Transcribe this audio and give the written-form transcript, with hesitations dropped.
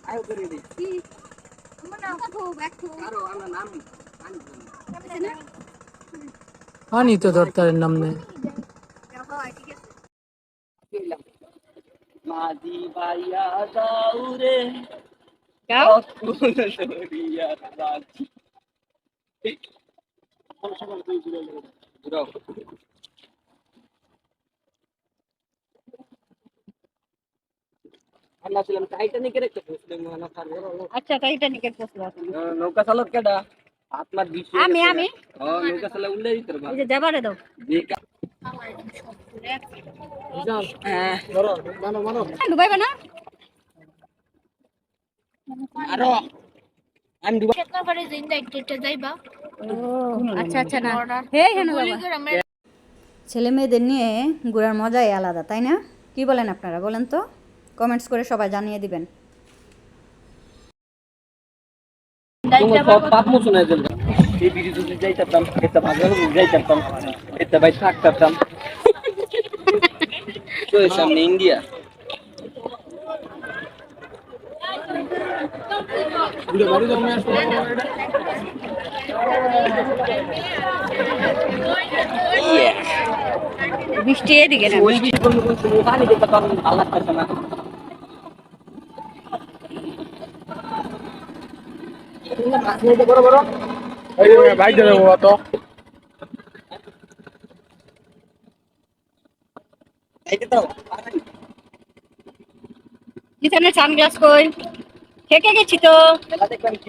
আয়ো করে দে কি আমার নাম তো ব্যাকু আরো আমার নাম পানি তো ধরতার নাম নেই মাঝি ভাইয়া দাউরে গাও দরিয়া রাজি আমরা ছিলাম টাইটানিকের একটা মুসলিম আচ্ছা টাইটানিকের প্রশ্ন আছে নৌকা চালক কেডা আপনার বিষয় আমি নৌকা চালা উল্লে দিতে এই যে দেবারে দাও হ্যাঁ ধরো মানো মানো ডুবাইবা না আরো আমি দুবার শেখাবারে জিন্দা একটা যাইবা ও আচ্ছা আচ্ছা না হে হেন বাবা ছেলে মেয়েদের নিয়ে ঘোরার মজাই আলাদা তাই না কি বলেন আপনারা বলেন তো কমেন্টস করে সবাই জানিয়ে দিবেন তোমার সব পাপ মোচন হয়ে যাবে এই ভিডিও যদি যাইতাম এটা ভালো যাইতাম এটা ভাই থাকতাম তো সামনে ইন্ডিয়া বৃষ্টি এদিকে না ওই ভিডিও কোন পানি দেখতে পারবো ভালো লাগতেছে না বড় বড় ভাই দেবে বাবা তো এই তো কিচেনের সানগ্লাস কই থেকে গেছি তো খেলা দেখবেন কি